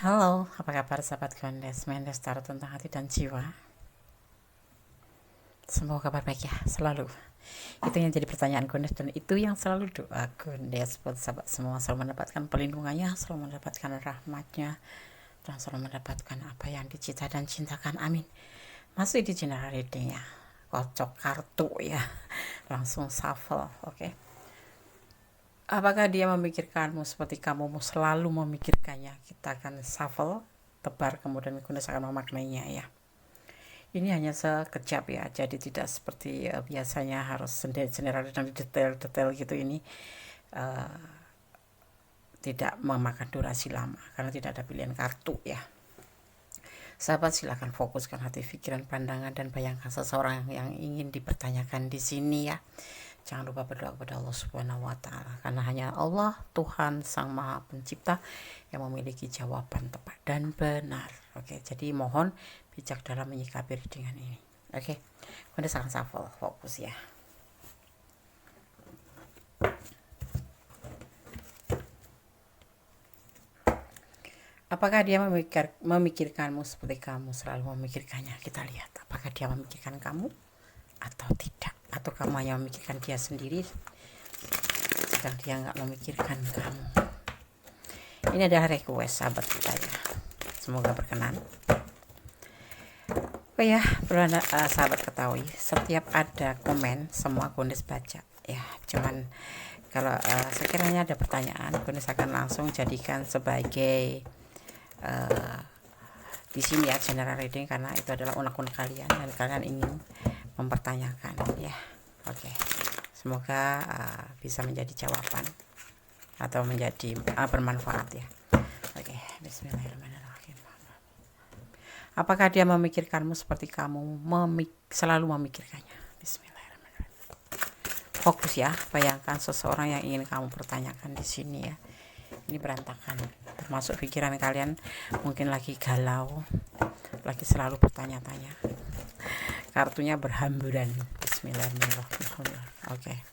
Halo, apa kabar sahabat Gondes? Mendes taruh tentang hati dan jiwa. Semoga kabar baik ya, selalu. Itu yang jadi pertanyaan Gondes dan itu yang selalu doa Gondes buat sahabat semua. Selalu mendapatkan perlindungannya, selalu mendapatkan rahmatnya, dan selalu mendapatkan apa yang dicita dan cintakan. Amin. Masih di general reading ya. Kocok kartu ya. Langsung shuffle, oke. Apakah dia memikirkanmu seperti kamu selalu memikirkannya? Kita akan shuffle, tebar, kemudian Gondes akan memaknainya ya. Ini hanya sekejap ya, jadi tidak seperti biasanya harus sendiri-sendiri dan detail-detail gitu. Ini uh, tidak memakan durasi lama karena tidak ada pilihan kartu ya. Sahabat, silakan fokuskan hati, pikiran, pandangan, dan bayangkan seseorang yang ingin dipertanyakan di sini ya. Jangan lupa berdoa kepada Allah Subhanahu wa Ta'ala, karena hanya Allah, Tuhan Sang Maha Pencipta, yang memiliki jawaban tepat dan benar. Oke, jadi mohon bijak dalam menyikapi dengan ini. Oke, Gondes akan shuffle, fokus ya. Apakah dia memikirkanmu seperti kamu selalu memikirkannya? Kita lihat apakah dia memikirkan kamu atau tidak, atau kamu hanya memikirkan dia sendiri sedang dia nggak memikirkan kamu. Ini adalah request sahabat kita ya, semoga berkenan. Oh ya, perlu sahabat ketahui, setiap ada komen semua Gondes baca ya. Cuman kalau sekiranya ada pertanyaan, Gondes akan langsung jadikan sebagai di sini ya general reading, karena itu adalah unek-unek kalian dan kalian ingin mempertanyakan ya. Oke, semoga bisa menjadi jawaban atau menjadi bermanfaat ya. Oke, bismillahirrahmanirrahim. Apakah dia memikirkanmu seperti kamu selalu memikirkannya? Bismillahirrahmanirrahim. Fokus ya, bayangkan seseorang yang ingin kamu pertanyakan di sini ya. Ini berantakan, termasuk pikiran kalian mungkin lagi galau, lagi selalu bertanya-tanya. Kartunya berhamburan. Bismillahirrahmanirrahim. Oke.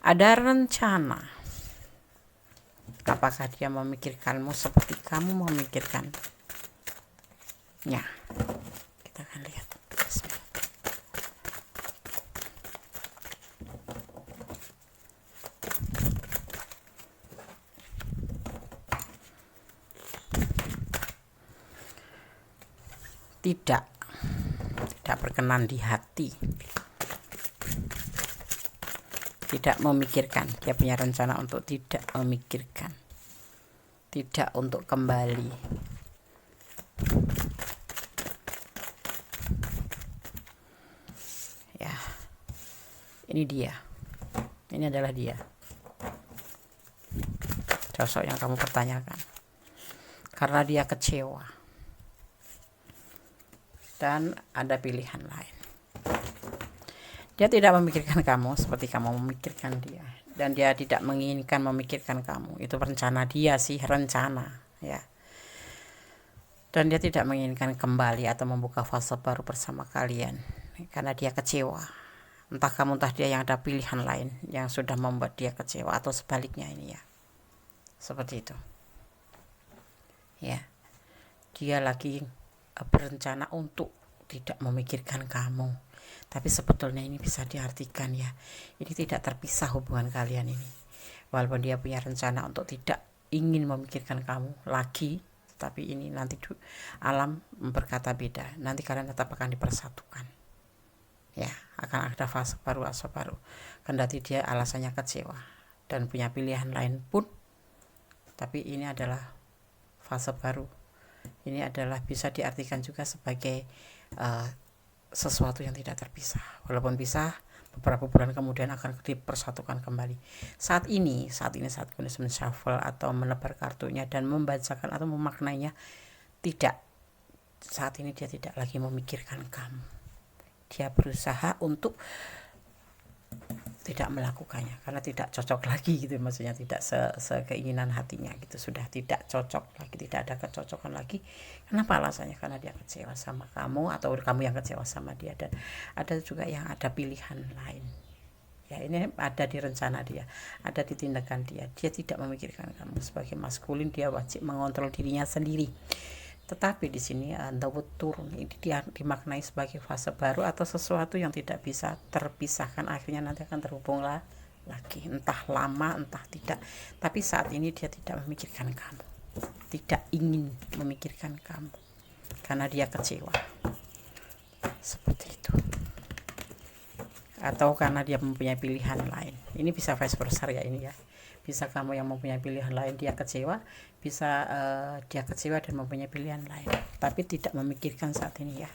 Ada rencana. Apakah dia memikirkanmu seperti kamu memikirkannya? Kita akan lihat. Tidak berkenan di hati, tidak memikirkan. Dia punya rencana untuk tidak memikirkan, tidak untuk kembali. Ya, ini dia, ini adalah dia, sosok yang kamu pertanyakan, karena dia kecewa dan ada pilihan lain. Dia tidak memikirkan kamu seperti kamu memikirkan dia, dan dia tidak menginginkan memikirkan kamu. Itu rencana dia sih, rencana ya. Dan dia tidak menginginkan kembali atau membuka fase baru bersama kalian karena dia kecewa. Entah kamu entah dia yang ada pilihan lain yang sudah membuat dia kecewa, atau sebaliknya ini ya. Seperti itu. Ya. Dia lagi berencana untuk tidak memikirkan kamu, tapi sebetulnya ini bisa diartikan ya, ini tidak terpisah hubungan kalian ini. Walaupun dia punya rencana untuk tidak ingin memikirkan kamu lagi, tapi ini nanti alam berkata beda. Nanti kalian tetap akan dipersatukan ya, akan ada fase baru, kendati dia alasannya kecewa dan punya pilihan lain pun, tapi ini adalah fase baru. Ini adalah bisa diartikan juga sebagai sesuatu yang tidak terpisah. Walaupun pisah, beberapa bulan kemudian akan dipersatukan kembali. Saat ini saat Gondes men-shuffle atau menebar kartunya dan membacakan atau memaknainya, tidak. Saat ini dia tidak lagi memikirkan kamu. Dia berusaha untuk tidak melakukannya karena tidak cocok lagi gitu, maksudnya tidak sekeinginan hatinya gitu, sudah tidak cocok lagi, tidak ada kecocokan lagi. Kenapa alasannya? Karena dia kecewa sama kamu atau kamu yang kecewa sama dia, dan ada juga yang ada pilihan lain Ya, ini ada di rencana dia, ada di tindakan dia. Dia tidak memikirkan kamu. Sebagai maskulin dia wajib mengontrol dirinya sendiri. Tetapi di sini Dawud turun, ini dia dimaknai sebagai fase baru atau sesuatu yang tidak bisa terpisahkan, akhirnya nanti akan terhubung lagi, entah lama entah tidak. Tapi saat ini dia tidak memikirkan kamu, tidak ingin memikirkan kamu karena dia kecewa, seperti itu. Atau karena dia mempunyai pilihan lain. Ini bisa vice versa ya, ini ya. Bisa kamu yang mempunyai pilihan lain, dia kecewa. Bisa dia kecewa dan mempunyai pilihan lain, tapi tidak memikirkan saat ini ya.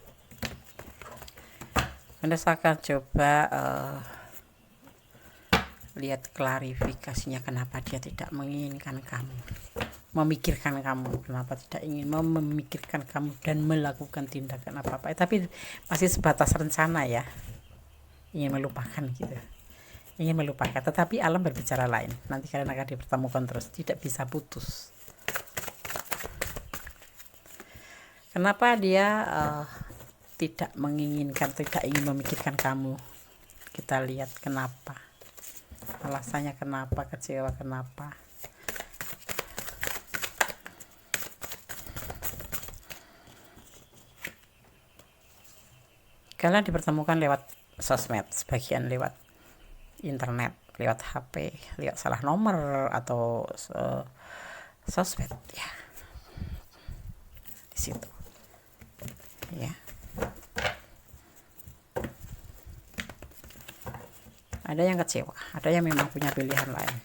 Anda akan coba lihat klarifikasinya kenapa dia tidak menginginkan kamu, memikirkan kamu, kenapa tidak ingin memikirkan kamu dan melakukan tindakan apa-apa. Tapi masih sebatas rencana ya, ingin melupakan gitu, ingin melupakan. Tetapi alam berbicara lain, nanti kalian akan dipertemukan terus, tidak bisa putus. Kenapa dia tidak menginginkan, tidak ingin memikirkan kamu? Kita lihat kenapa, alasannya kenapa, kecewa kenapa. Kalian dipertemukan lewat sosmed, sebagian lewat internet, lewat HP, lewat salah nomor atau sosmed ya, di situ ya. Ada yang kecewa, ada yang memang punya pilihan lain,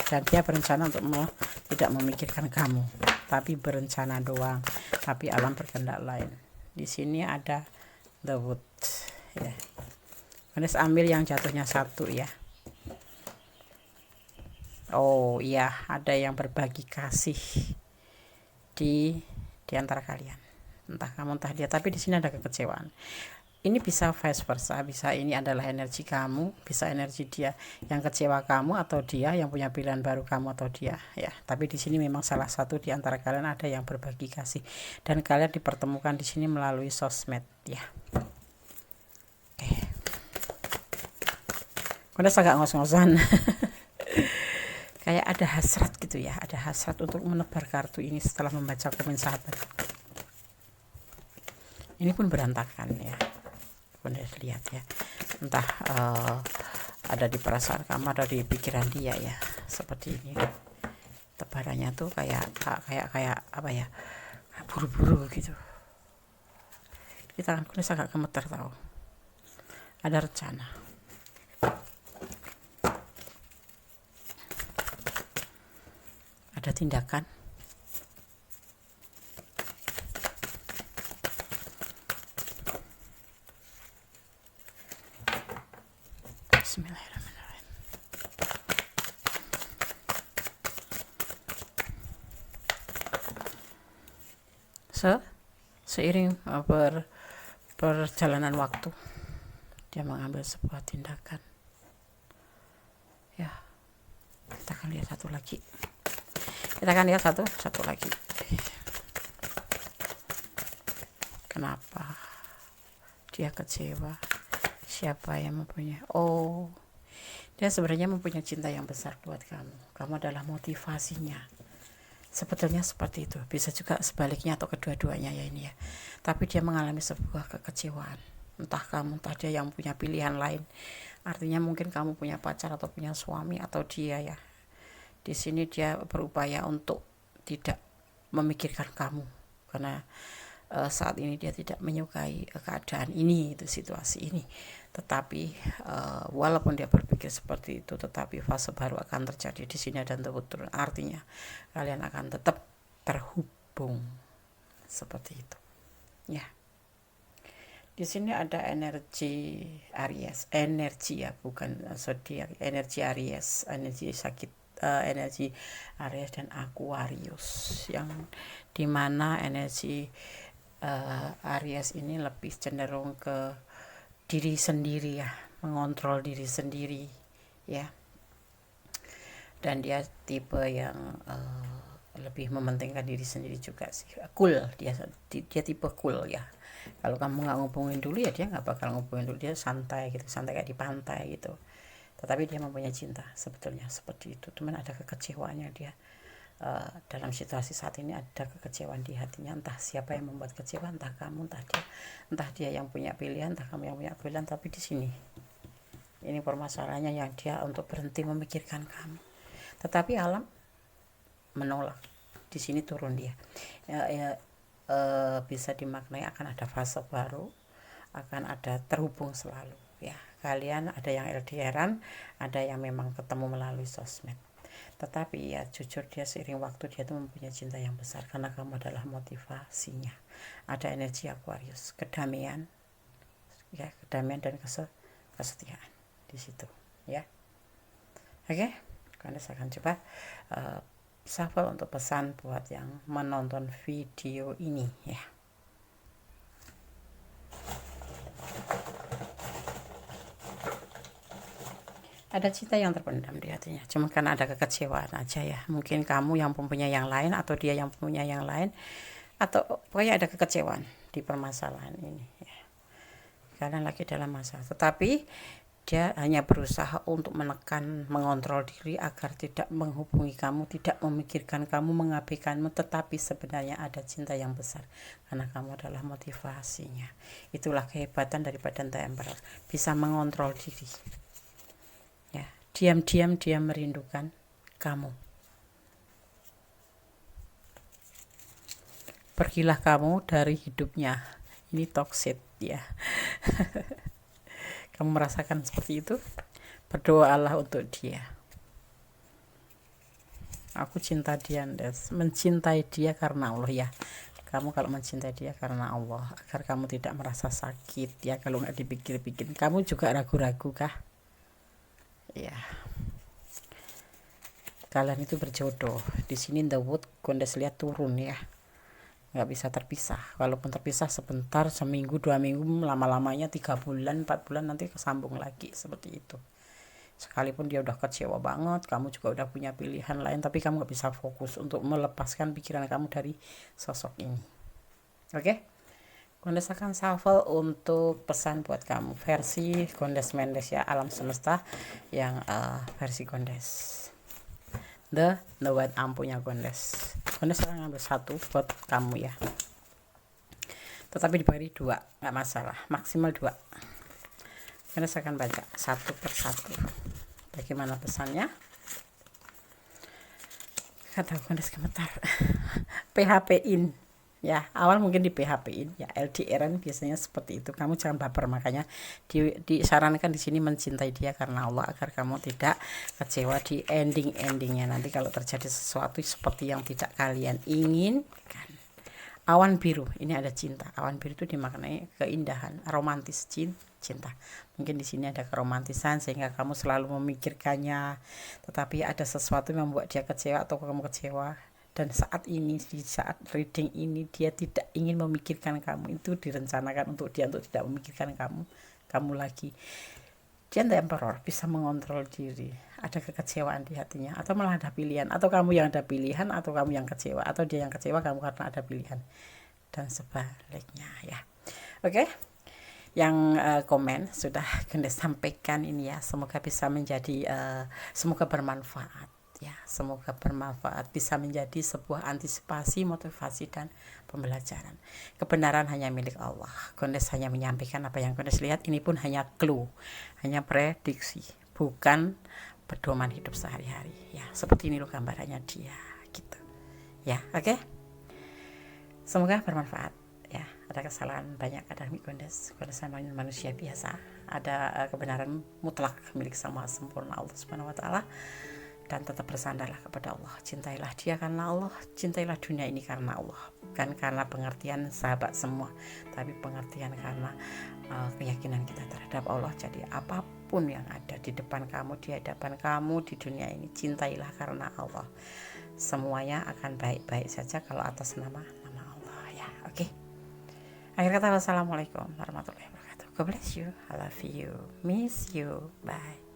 dan dia berencana untuk tidak memikirkan kamu, tapi berencana doang, tapi alam berkehendak lain. Di sini ada the wood ya. Anda ambil yang jatuhnya 1 ya. Oh iya, ada yang berbagi kasih di antara kalian, entah kamu entah dia, tapi di sini ada kekecewaan. Ini bisa vice versa, bisa ini adalah energi kamu, bisa energi dia yang kecewa kamu, atau dia yang punya pilihan baru kamu atau dia ya. Tapi di sini memang salah satu di antara kalian ada yang berbagi kasih, dan kalian dipertemukan di sini melalui sosmed ya. Oke. Udah agak ngos-ngosan. Kayak ada hasrat gitu ya, ada hasrat untuk menebar kartu ini setelah membaca komen sahabat. Ini pun berantakan ya, Anda lihat ya, entah ada di perasaan kamu, ada di pikiran dia ya, seperti ini. Tebarannya tuh kayak apa ya, buru-buru gitu. Di tanganku ini agak gemeter tahu. Ada rencana. Ada tindakan. Bismillahirrahmanirrahim. Seiring perjalanan waktu, dia mengambil sebuah tindakan ya. Kita akan lihat satu lagi. Kita akan lihat satu lagi. Kenapa dia kecewa? Siapa yang mempunyai? Oh, dia sebenarnya mempunyai cinta yang besar buat kamu. Kamu adalah motivasinya. Sebetulnya seperti itu. Bisa juga sebaliknya atau kedua-duanya ya ini ya. Tapi dia mengalami sebuah kekecewaan. Entah kamu, entah dia yang punya pilihan lain. Artinya mungkin kamu punya pacar atau punya suami, atau dia ya. Di sini dia berupaya untuk tidak memikirkan kamu, karena saat ini dia tidak menyukai keadaan ini, itu situasi ini. Tetapi walaupun dia berpikir seperti itu, tetapi fase baru akan terjadi di sini dan turun. Artinya kalian akan tetap terhubung seperti itu. Ya. Di sini ada energi Aries, energi ya, bukan zodiak, energi Aries, energi sakit. Energi Aries dan Aquarius, yang dimana energi Aries ini lebih cenderung ke diri sendiri ya, mengontrol diri sendiri ya, dan dia tipe yang lebih mementingkan diri sendiri juga sih. Cool, dia tipe cool ya. Kalau kamu nggak ngubungin dulu ya dia nggak bakal ngubungin dulu, dia santai gitu, santai kayak di pantai gitu. tetapi dia mempunyai cinta sebetulnya seperti itu. Cuman ada kekecewaannya dia. Dalam situasi saat ini ada kekecewaan di hatinya, entah siapa yang membuat kecewa, entah kamu, entah dia yang punya pilihan, entah kamu yang punya pilihan. Tapi di sini ini permasalahannya, yang dia untuk berhenti memikirkan kamu, tetapi alam menolak. Di sini turun dia bisa dimaknai akan ada fase baru, akan ada terhubung selalu ya. Kalian ada yang LDRan, ada yang memang ketemu melalui sosmed. Tetapi ya jujur, dia seiring waktu dia tuh mempunyai cinta yang besar karena kamu adalah motivasinya. Ada energi Aquarius, kedamaian ya, kedamaian dan kesetiaan di situ ya. Oke, karena saya akan coba shuffle untuk pesan buat yang menonton video ini ya. Ada cinta yang terpendam di hatinya, cuma karena ada kekecewaan aja ya. Mungkin kamu yang mempunyai yang lain, atau dia yang punya yang lain, atau pokoknya ada kekecewaan di permasalahan ini ya. Kalian lagi dalam masalah, tetapi dia hanya berusaha untuk menekan, mengontrol diri agar tidak menghubungi kamu, tidak memikirkan kamu, mengabaikanmu. Tetapi sebenarnya ada cinta yang besar karena kamu adalah motivasinya. Itulah kehebatan daripada The Emperor, bisa mengontrol diri ya. Diam-diam dia merindukan kamu. Pergilah kamu dari hidupnya. Ini toxic ya. Kamu merasakan seperti itu? Berdoalah untuk dia. Aku cinta dia, mencintai dia karena Allah ya. Kamu kalau mencintai dia karena Allah, agar kamu tidak merasa sakit ya. Kalau nggak dipikir-pikir, kamu juga ragu-ragu kah? Ya, kalian itu berjodoh. Di sini The Wood, Gondes lihat turun ya, nggak bisa terpisah. Walaupun terpisah sebentar, seminggu, 2 minggu, lama-lamanya 3 bulan, 4 bulan, nanti kesambung lagi seperti itu. Sekalipun dia udah kecewa banget, kamu juga udah punya pilihan lain, tapi kamu nggak bisa fokus untuk melepaskan pikiran kamu dari sosok ini. Oke? Gondes akan shuffle untuk pesan buat kamu versi Gondes Mendes ya, alam semesta yang versi Gondes. The White Ampunya Gondes. Gondes akan ngambil 1 buat kamu ya. Tetapi dibagi 2, nggak masalah, maksimal 2. Gondes akan baca 1 per 1. Bagaimana pesannya? Kata Gondes gemetar. PHP-in. Ya, awal mungkin di PHP-in ya, LDRan biasanya seperti itu. Kamu jangan baper, makanya disarankan di sini mencintai dia karena Allah, agar kamu tidak kecewa di endingnya nanti kalau terjadi sesuatu seperti yang tidak kalian inginkan. Awan biru, ini ada cinta. Awan biru itu dimaknai keindahan, romantis, cinta. Mungkin di sini ada keromantisan sehingga kamu selalu memikirkannya, tetapi ada sesuatu yang membuat dia kecewa atau kamu kecewa. Dan saat ini, di saat reading ini, dia tidak ingin memikirkan kamu. Itu direncanakan untuk dia, untuk tidak memikirkan kamu lagi. Dia The Emperor, bisa mengontrol diri. Ada kekecewaan di hatinya, atau malah ada pilihan, atau kamu yang ada pilihan, atau kamu yang kecewa, atau dia yang kecewa kamu karena ada pilihan, dan sebaliknya ya. Oke, yang komen sudah Gondes sampaikan ini ya. Semoga bisa menjadi semoga bermanfaat ya, semoga bermanfaat, bisa menjadi sebuah antisipasi, motivasi, dan pembelajaran. Kebenaran hanya milik Allah. Gondes hanya menyampaikan apa yang Gondes lihat. Ini pun hanya clue, hanya prediksi, bukan pedoman hidup sehari-hari ya. Seperti ini loh gambarannya dia gitu ya. Oke, semoga bermanfaat ya. Ada kesalahan banyak, ada Gondes sama manusia biasa. Ada kebenaran mutlak milik Sang Maha Sempurna Allah Subhanahu wa Ta'ala. Dan tetap bersandarlah kepada Allah. Cintailah dia karena Allah. Cintailah dunia ini karena Allah. Bukan karena pengertian sahabat semua, tapi pengertian karena keyakinan kita terhadap Allah. Jadi apapun yang ada di depan kamu, di hadapan kamu, di dunia ini, cintailah karena Allah. Semuanya akan baik-baik saja kalau atas nama Allah ya. Oke. Akhir kata, wassalamualaikum warahmatullahi wabarakatuh. God bless you. I love you. Miss you. Bye.